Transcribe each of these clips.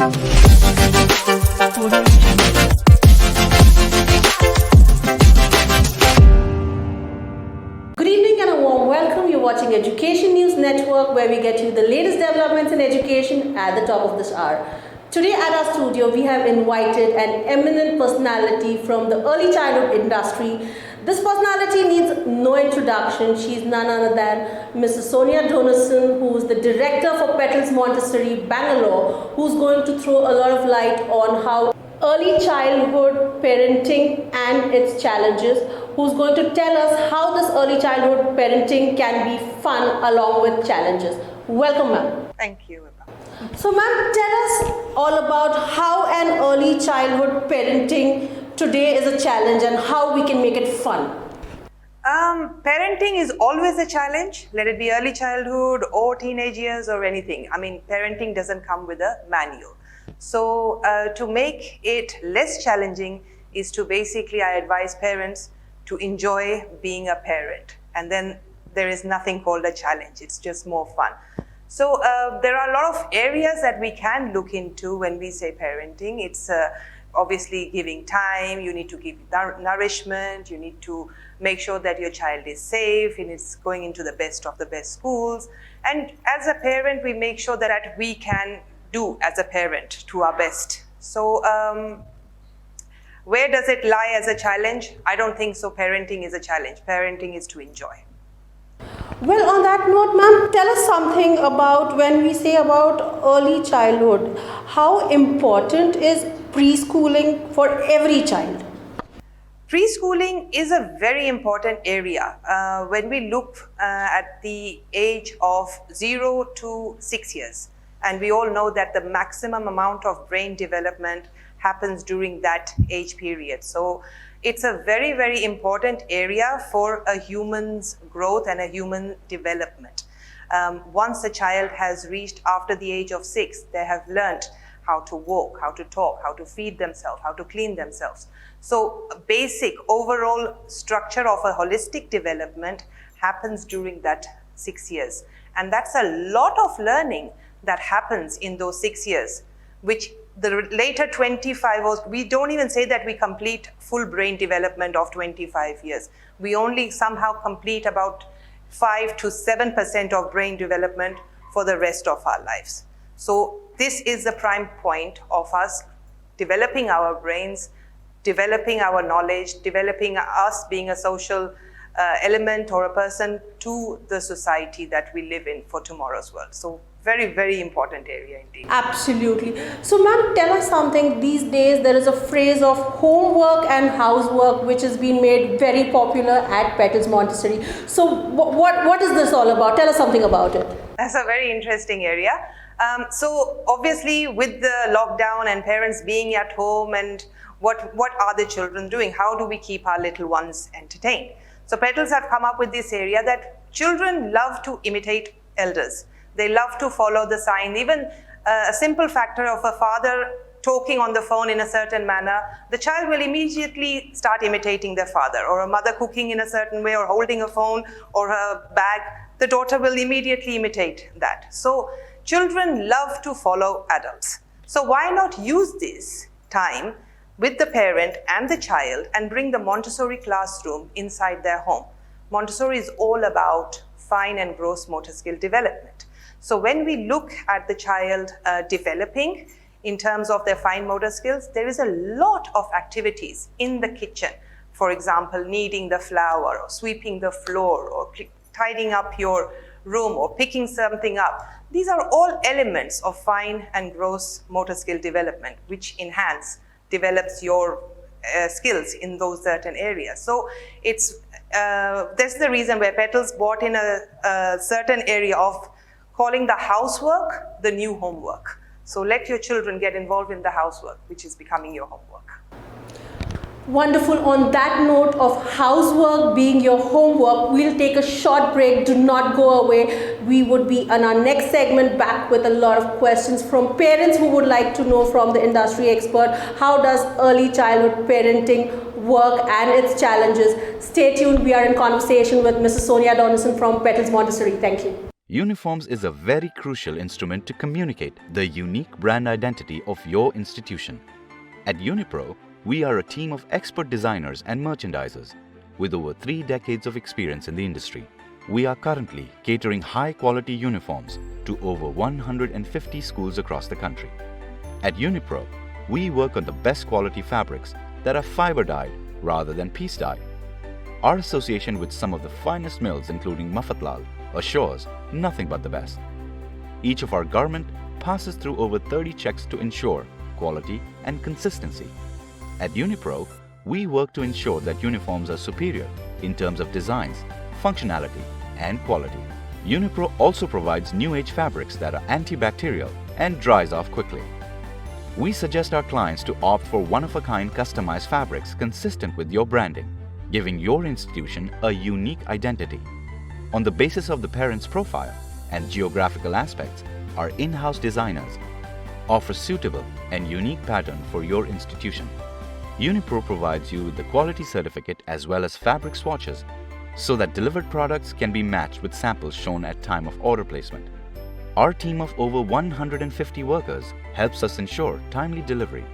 Good evening and a warm welcome. You're watching Education News Network, where we get you the latest developments in education at the top of this hour. Today at our studio, we have invited an eminent personality from the early childhood industry. This personality needs no introduction. She's none other than Mrs. Soniya Donison, who is the director for Petals Montessori, Bangalore, who's going to throw a lot of light on how early childhood parenting and its challenges, who's going to tell us how this early childhood parenting can be fun along with challenges. Welcome, ma'am. Thank you. So, ma'am, tell us all about how an early childhood parenting today is a challenge and how we can make it fun. Parenting is always a challenge, let it be early childhood or teenage years or anything. I mean, parenting doesn't come with a manual. So to make it less challenging is to basically, I advise parents to enjoy being a parent. And then there is nothing called a challenge. It's just more fun. So there are a lot of areas that we can look into when we say parenting. It's obviously giving time, you need to give nourishment, you need to make sure that your child is safe and is going into the best of the best schools. And as a parent, we make sure that we can do as a parent to our best. So where does it lie as a challenge? I don't think so. Parenting is a challenge. Parenting is to enjoy. Well, on that note, ma'am, tell us something about when we say about early childhood. How important is preschooling for every child? Preschooling is a very important area. When we look at the age of 0 to 6 years, and we all know that the maximum amount of brain development happens during that age period. So it's a very, very important area for a human's growth and a human development. Once a child has reached after the age of 6, they have learned how to walk, how to talk, how to feed themselves, how to clean themselves. So a basic overall structure of a holistic development happens during that 6 years. And that's a lot of learning that happens in those 6 years, which the later 25 years, we don't even say that we complete full brain development of 25 years. We only somehow complete about 5 to 7% of brain development for the rest of our lives. So this is the prime point of us developing our brains, developing our knowledge, developing us being a social element or a person to the society that we live in for tomorrow's world. So very, very important area indeed. Absolutely. So, ma'am, tell us something. These days, there is a phrase of homework and housework, which has been made very popular at Petals Montessori. So, what is this all about? Tell us something about it. That's a very interesting area. So, obviously, with the lockdown and parents being at home, and what are the children doing? How do we keep our little ones entertained? So, Petals have come up with this area that children love to imitate elders. They love to follow the sign. Even a simple factor of a father talking on the phone in a certain manner, the child will immediately start imitating their father, or a mother cooking in a certain way or holding a phone or a bag, the daughter will immediately imitate that. So children love to follow adults. So why not use this time with the parent and the child and bring the Montessori classroom inside their home? Montessori is all about fine and gross motor skill development. So when we look at the child developing in terms of their fine motor skills, there is a lot of activities in the kitchen. For example, kneading the flour or sweeping the floor or tidying up your room or picking something up. These are all elements of fine and gross motor skill development, which develops your skills in those certain areas. So it's that's the reason where Petals brought in a certain area of calling the housework the new homework. So let your children get involved in the housework, which is becoming your homework. Wonderful. On that note of housework being your homework, we'll take a short break. Do not go away. We would be on our next segment back with a lot of questions from parents who would like to know from the industry expert, how does early childhood parenting work and its challenges. Stay tuned. We are in conversation with Mrs. Soniya Donison from Petals Montessori. Thank you. Uniforms is a very crucial instrument to communicate the unique brand identity of your institution. At Unipro, we are a team of expert designers and merchandisers with over 3 decades of experience in the industry. We are currently catering high-quality uniforms to over 150 schools across the country. At Unipro, we work on the best quality fabrics that are fiber-dyed rather than piece-dyed. Our association with some of the finest mills including Mafatlal assures nothing but the best. Each of our garment passes through over 30 checks to ensure quality and consistency. At Unipro, we work to ensure that uniforms are superior in terms of designs, functionality, and quality. Unipro also provides new age fabrics that are antibacterial and dries off quickly. We suggest our clients to opt for one-of-a-kind customized fabrics consistent with your branding, giving your institution a unique identity. On the basis of the parent's profile and geographical aspects, our in-house designers offer suitable and unique pattern for your institution. Unipro provides you with the quality certificate as well as fabric swatches so that delivered products can be matched with samples shown at time of order placement. Our team of over 150 workers helps us ensure timely delivery.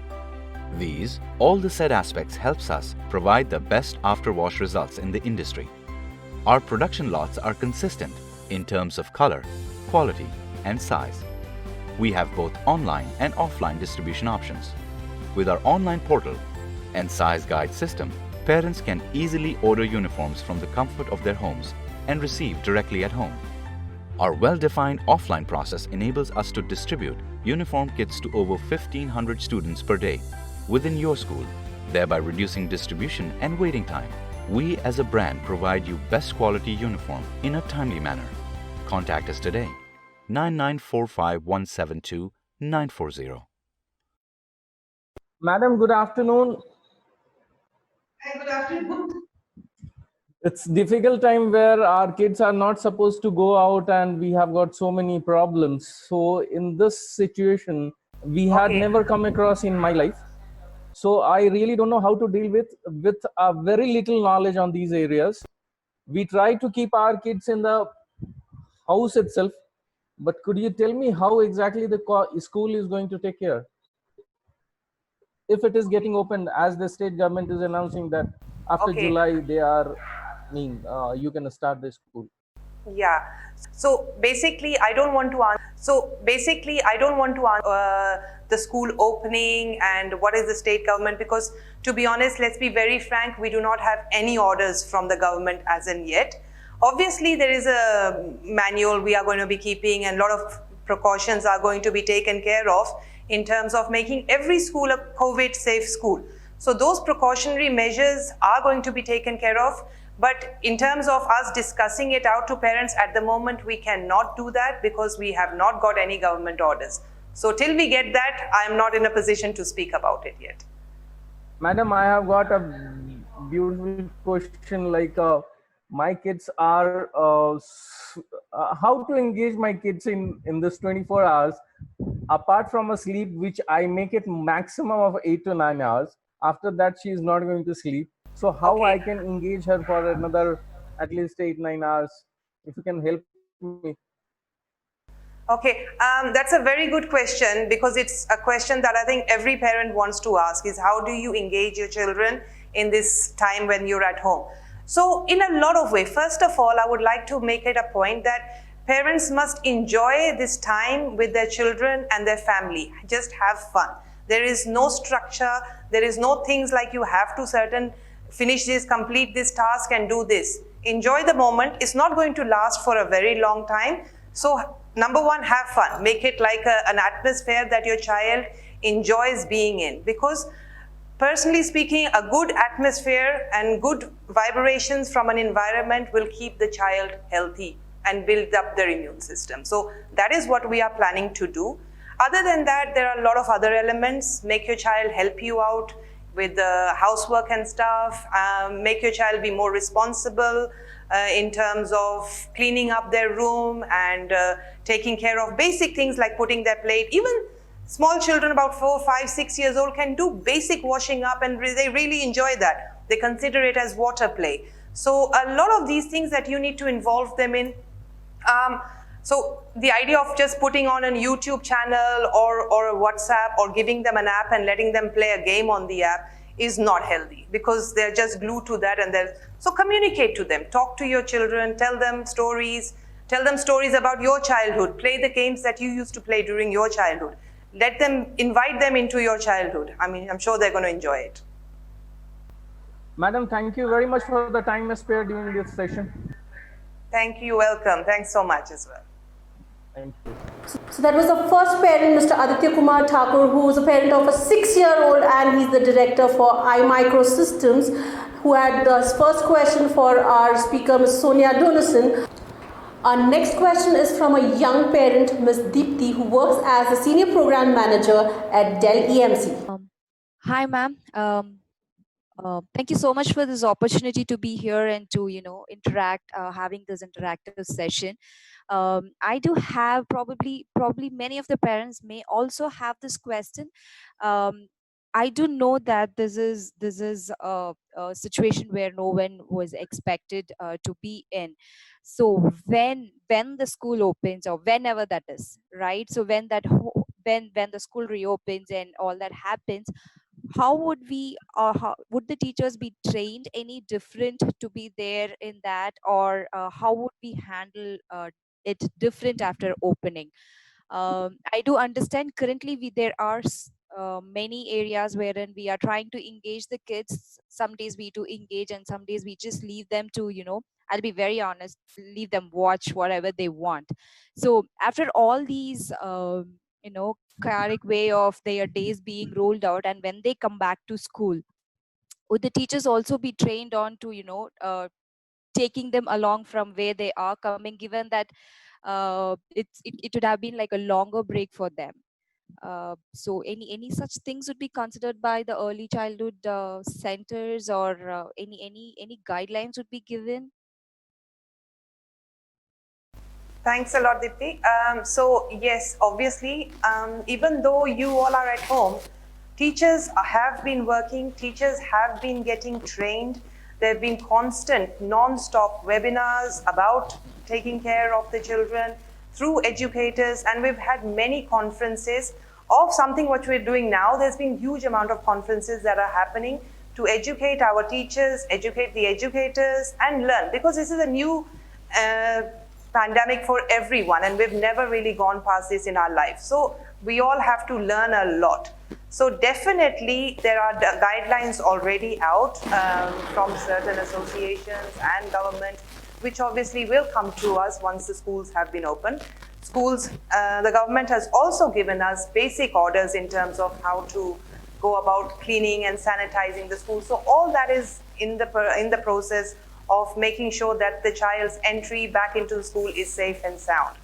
All the said aspects helps us provide the best after-wash results in the industry. Our production lots are consistent in terms of color, quality, and size. We have both online and offline distribution options. With our online portal and size guide system, parents can easily order uniforms from the comfort of their homes and receive directly at home. Our well-defined offline process enables us to distribute uniform kits to over 1,500 students per day within your school, thereby reducing distribution and waiting time. We as a brand provide you best quality uniform in a timely manner. Contact us today, 9945172940. Madam, good afternoon. Hi, good afternoon. It's difficult time where our kids are not supposed to go out and we have got so many problems. So in this situation, we had never come across in my life. So I really don't know how to deal with a very little knowledge on these areas. We try to keep our kids in the house itself, but could you tell me how exactly the school is going to take care? If it is getting opened, as the state government is announcing that after July they are, you can start the school. Yeah. So basically, I don't want to answer. The school opening and what is the state government, because to be honest, let's be very frank, we do not have any orders from the government as in yet. Obviously, there is a manual we are going to be keeping and a lot of precautions are going to be taken care of in terms of making every school a COVID safe school. So those precautionary measures are going to be taken care of. But in terms of us discussing it out to parents at the moment, we cannot do that because we have not got any government orders. So till we get that, I am not in a position to speak about it yet. Madam, I have got a beautiful question like my kids are, how to engage my kids in this 24 hours, apart from a sleep, which I make it maximum of 8 to 9 hours. After that, she is not going to sleep. So how I can engage her for another at least 8-9 hours? If you can help me. Okay, that's a very good question because it's a question that I think every parent wants to ask is how do you engage your children in this time when you're at home? So in a lot of ways, first of all, I would like to make it a point that parents must enjoy this time with their children and their family. Just have fun. There is no structure. There is no things like you have to finish this, complete this task and do this. Enjoy the moment. It's not going to last for a very long time. So number one, have fun. Make it like an atmosphere that your child enjoys being in. Because personally speaking, a good atmosphere and good vibrations from an environment will keep the child healthy and build up their immune system. So that is what we are planning to do. Other than that, there are a lot of other elements. Make your child help you out with the housework and stuff. Make your child be more responsible in terms of cleaning up their room and taking care of basic things like putting their plate. Even small children about 4, 5, 6 years old can do basic washing up and they really enjoy that. They consider it as water play. So a lot of these things that you need to involve them in. So the idea of just putting on a YouTube channel or a WhatsApp or giving them an app and letting them play a game on the app is not healthy, because they're just glued to that. And so communicate to them, talk to your children, tell them stories about your childhood, play the games that you used to play during your childhood. Invite them into your childhood. I mean, I'm sure they're going to enjoy it. Madam, thank you very much for the time spared during this session. Thank you, welcome. Thanks so much as well. Thank you. So that was the first parent, Mr. Aditya Kumar Thakur, who is a parent of a 6-year-old, and he's the director for iMicro Systems, who had the first question for our speaker, Ms. Soniya Donison. Our next question is from a young parent, Ms. Deepthi, who works as a senior program manager at Dell EMC. Hi, ma'am. Thank you so much for this opportunity to be here and to interact, having this interactive session. I do have probably many of the parents may also have this question. I do know that this is a situation where no one was expected to be in. So when the school opens, or whenever that is, right? So when the school reopens and all that happens, how would we, or how would the teachers be trained any different to be there in that, or how would we handle it different after opening? I do understand currently there are many areas wherein we are trying to engage the kids. Some days we do engage, and some days we just leave them to, I'll be very honest, leave them watch whatever they want. So after all these, chaotic way of their days being rolled out, and when they come back to school, would the teachers also be trained on to, taking them along from where they are coming, given that it would have been like a longer break for them? So any such things would be considered by the early childhood centers, or any guidelines would be given? Thanks a lot, Dipti. So yes, obviously, even though you all are at home, teachers have been working, teachers have been getting trained. There have been constant, non-stop webinars about taking care of the children through educators, and we've had many conferences of something what we're doing now. There's been huge amount of conferences that are happening to educate our teachers, educate the educators, and learn, because this is a new pandemic for everyone, and we've never really gone past this in our life. So we all have to learn a lot. So definitely there are guidelines already out from certain associations and government, which obviously will come to us once the schools have been opened. Schools, the government has also given us basic orders in terms of how to go about cleaning and sanitizing the school. So all that is in the process of making sure that the child's entry back into the school is safe and sound.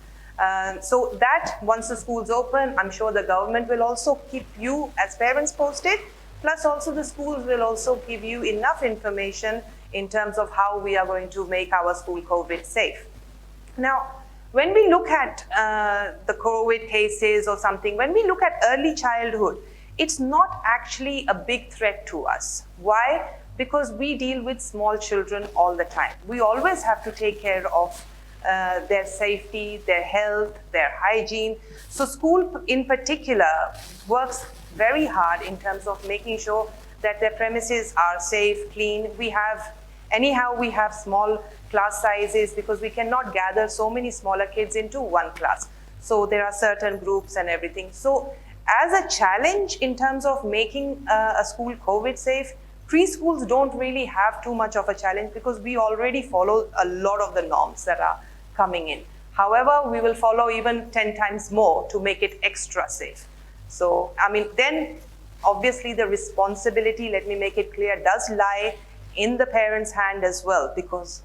So that once the schools open, I'm sure the government will also keep you as parents posted, plus also the schools will also give you enough information in terms of how we are going to make our school COVID safe. Now, when we look at the COVID cases or something, when we look at early childhood, it's not actually a big threat to us. Why? Because we deal with small children all the time. We always have to take care of their safety, their health, their hygiene. So school in particular works very hard in terms of making sure that their premises are safe, clean. We have small class sizes because we cannot gather so many smaller kids into one class. So there are certain groups and everything. So as a challenge in terms of making a school COVID safe, preschools don't really have too much of a challenge because we already follow a lot of the norms that are coming in. However, we will follow even 10 times more to make it extra safe. So, I mean, then obviously the responsibility, let me make it clear, does lie in the parent's hand as well, because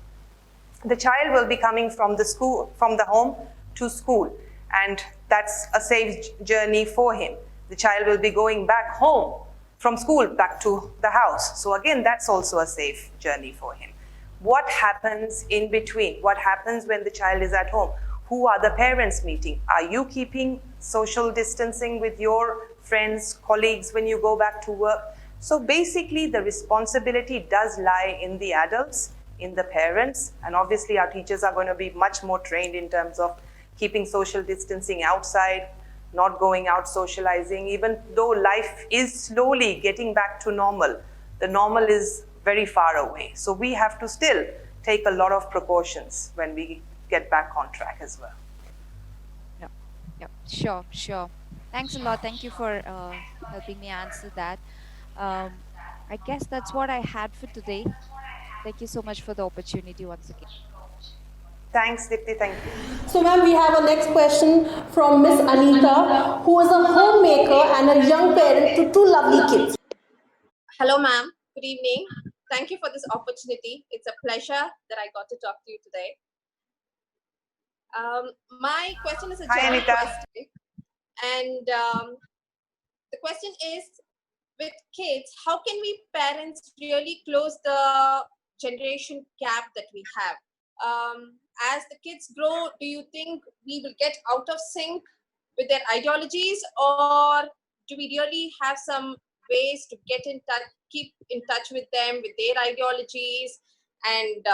the child will be coming from the home to school, and that's a safe journey for him. The child will be going back home from school back to the house. So again, that's also a safe journey for him. What happens in between? What happens when the child is at home? Who are the parents meeting? Are you keeping social distancing with your friends, colleagues when you go back to work? So basically the responsibility does lie in the adults, in the parents, and obviously our teachers are going to be much more trained in terms of keeping social distancing outside, not going out socializing, even though life is slowly getting back to normal. The normal is very far away. So we have to still take a lot of precautions when we get back on track as well. Yeah, sure. Thanks a lot. Thank you for helping me answer that. I guess that's what I had for today. Thank you so much for the opportunity once again. Thanks, Dipti. Thank you. So, ma'am, we have a next question from Miss Anita, who is a homemaker and a young parent to two lovely kids. Hello, ma'am. Good evening. Thank you for this opportunity. It's a pleasure that I got to talk to you today. My question is a Hi, general Anita. question. And the question is, with kids, how can we parents really close the generation gap that we have? As the kids grow, do you think we will get out of sync with their ideologies, or do we really have some ways to get in touch, keep in touch with them, with their ideologies, and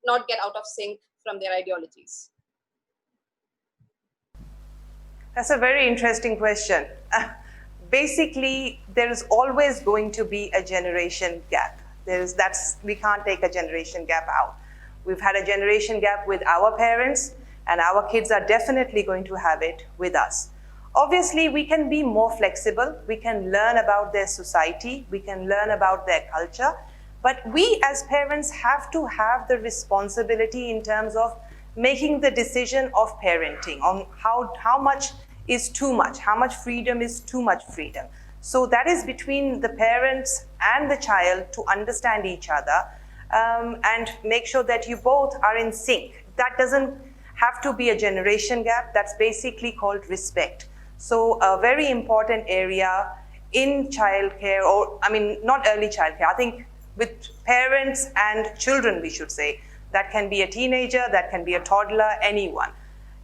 not get out of sync from their ideologies? That's a very interesting question. Basically, there is always going to be a generation gap. We can't take a generation gap out. We've had a generation gap with our parents, and our kids are definitely going to have it with us. Obviously, we can be more flexible. We can learn about their society. We can learn about their culture. But we as parents have to have the responsibility in terms of making the decision of parenting on how much is too much, how much freedom is too much freedom. So that is between the parents and the child to understand each other and make sure that you both are in sync. That doesn't have to be a generation gap. That's basically called respect. So a very important area in childcare, or I mean, not early childcare, I think with parents and children, we should say, that can be a teenager, that can be a toddler, anyone,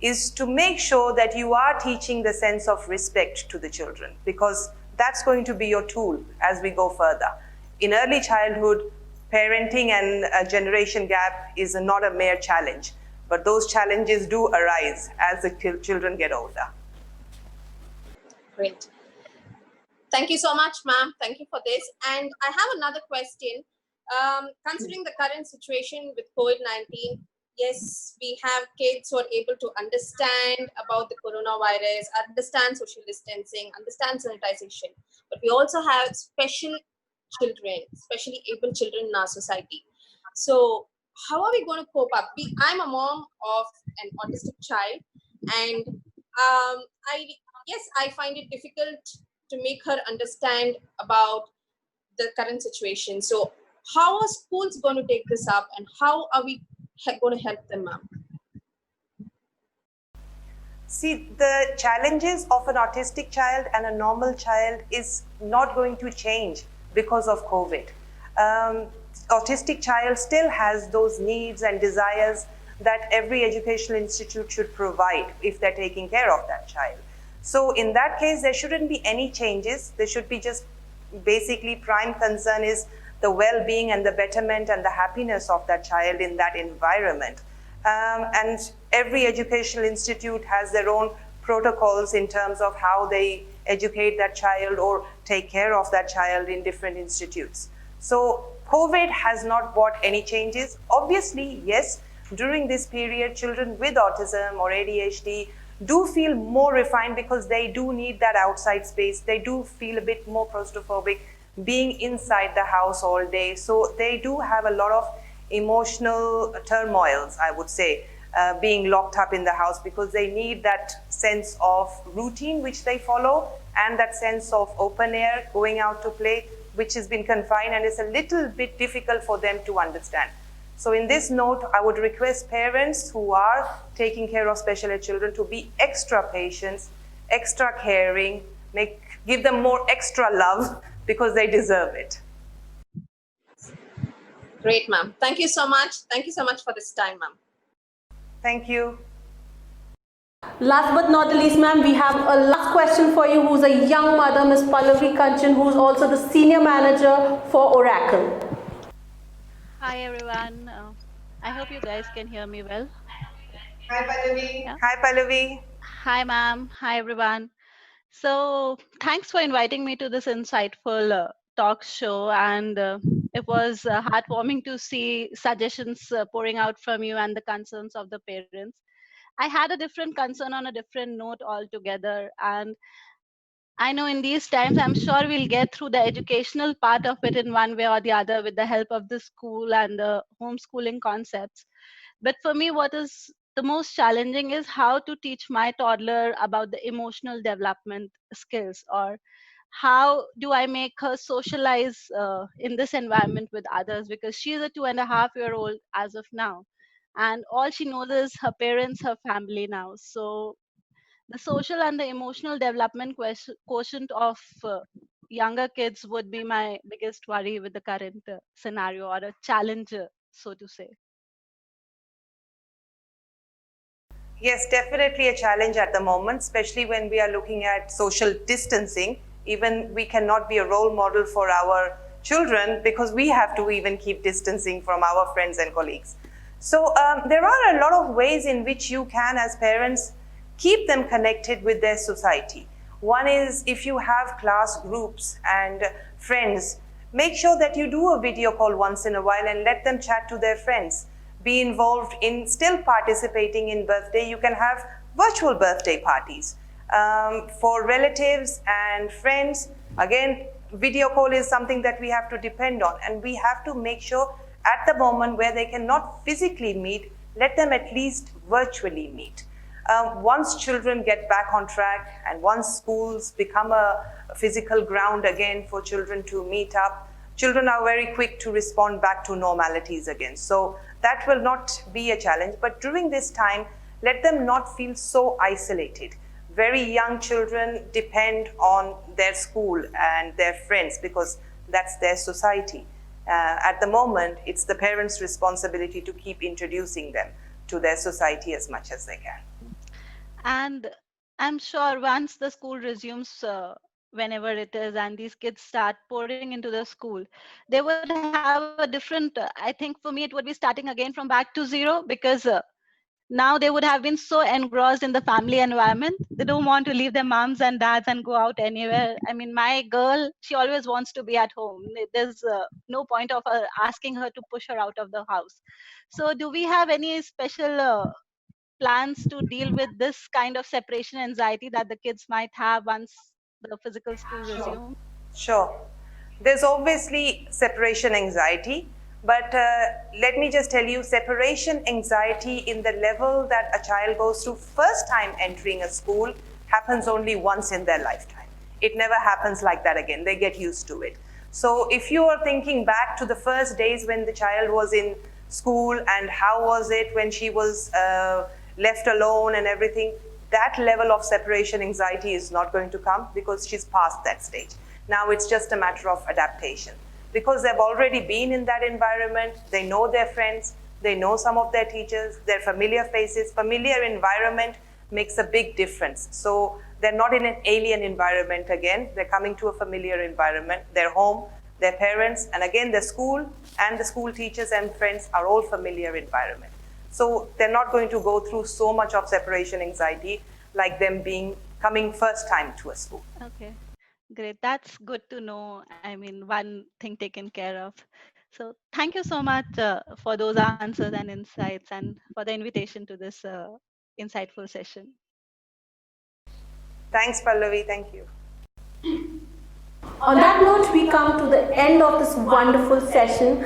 is to make sure that you are teaching the sense of respect to the children, because that's going to be your tool as we go further. In early childhood, parenting and a generation gap is not a mere challenge, but those challenges do arise as the children get older. Great. Thank you so much, ma'am. Thank you for this. And I have another question. Considering the current situation with COVID-19, yes, we have kids who are able to understand about the coronavirus, understand social distancing, understand sanitization. But we also have special children, especially able children in our society. So how are we going to cope up? I'm a mom of an autistic child, and I find it difficult to make her understand about the current situation. So how are schools going to take this up, and how are we going to help them, ma'am? See, the challenges of an autistic child and a normal child is not going to change because of COVID. Autistic child still has those needs and desires that every educational institute should provide if they're taking care of that child. So in that case, there shouldn't be any changes. There should be just basically prime concern is the well-being and the betterment and the happiness of that child in that environment. And every educational institute has their own protocols in terms of how they educate that child or take care of that child in different institutes. So COVID has not brought any changes. Obviously, yes, during this period, children with autism or ADHD do feel more refined because they do need that outside space. They do feel a bit more claustrophobic being inside the house all day. So they do have a lot of emotional turmoils, I would say, being locked up in the house, because they need that sense of routine which they follow and that sense of open air, going out to play, which has been confined, and it's a little bit difficult for them to understand. So in this note, I would request parents who are taking care of special ed children to be extra patient, extra caring, give them more extra love, because they deserve it. Great, ma'am. Thank you so much. Thank you so much for this time, ma'am. Thank you. Last but not the least, ma'am, we have a last question for you, who's a young mother, Ms. Pallavi Kanchan, who's also the senior manager for Oracle. Hi everyone. I hope you guys can hear me well. Hi, Pallavi. Yeah. Hi, Pallavi. Hi, ma'am. Hi, everyone. So, thanks for inviting me to this insightful talk show. And it was heartwarming to see suggestions pouring out from you and the concerns of the parents. I had a different concern on a different note altogether. And I know in these times, I'm sure we'll get through the educational part of it in one way or the other with the help of the school and the homeschooling concepts. But for me, what is the most challenging is how to teach my toddler about the emotional development skills, or how do I make her socialize in this environment with others, because she's a 2.5-year-old as of now. And all she knows is her parents, her family now. So the social and the emotional development quotient of younger kids would be my biggest worry with the current scenario, or a challenge, so to say. Yes, definitely a challenge at the moment, especially when we are looking at social distancing. Even we cannot be a role model for our children because we have to even keep distancing from our friends and colleagues. So there are a lot of ways in which you can, as parents, keep them connected with their society. One is if you have class groups and friends, make sure that you do a video call once in a while and let them chat to their friends. Be involved in still participating in birthday. You can have virtual birthday parties for relatives and friends. Again, video call is something that we have to depend on, and we have to make sure at the moment where they cannot physically meet, let them at least virtually meet. Once children get back on track and once schools become a physical ground again for children to meet up, children are very quick to respond back to normalities again. So that will not be a challenge. But during this time, let them not feel so isolated. Very young children depend on their school and their friends because that's their society. At the moment, it's the parents' responsibility to keep introducing them to their society as much as they can. And I'm sure once the school resumes, whenever it is, and these kids start pouring into the school, they would have a different, I think for me, it would be starting again from back to zero, because now they would have been so engrossed in the family environment. They don't want to leave their moms and dads and go out anywhere. I mean, my girl, she always wants to be at home. There's no point of asking her to push her out of the house. So do we have any special plans to deal with this kind of separation anxiety that the kids might have once the physical school resumes? Sure. There's obviously separation anxiety, but let me just tell you, separation anxiety in the level that a child goes through first time entering a school happens only once in their lifetime. It never happens like that again. They get used to it. So if you are thinking back to the first days when the child was in school and how was it when she was left alone and everything, that level of separation anxiety is not going to come because she's past that stage. Now it's just a matter of adaptation. Because they've already been in that environment, they know their friends, they know some of their teachers, their familiar faces. Familiar environment makes a big difference. So they're not in an alien environment again, they're coming to a familiar environment, their home, their parents, and again their school and the school teachers and friends are all familiar environment. So they're not going to go through so much of separation anxiety like them coming first time to a school. Okay, great. That's good to know. I mean, one thing taken care of. So thank you so much for those answers and insights, and for the invitation to this insightful session. Thanks, Pallavi. Thank you. On that note, we come to the end of this wonderful session.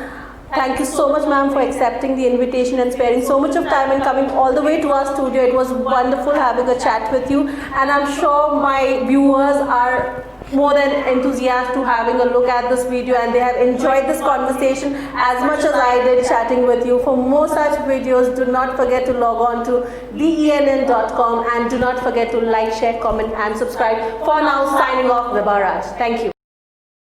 Thank you so much, ma'am, for accepting the invitation and sparing so much of time and coming all the way to our studio. It was wonderful having a chat with you, and I'm sure my viewers are more than enthusiastic to having a look at this video, and they have enjoyed this conversation as much as I did chatting with you. For more such videos, do not forget to log on to denn.com, and do not forget to like, share, comment and subscribe. For now, signing off, Vibha Raj. Thank you.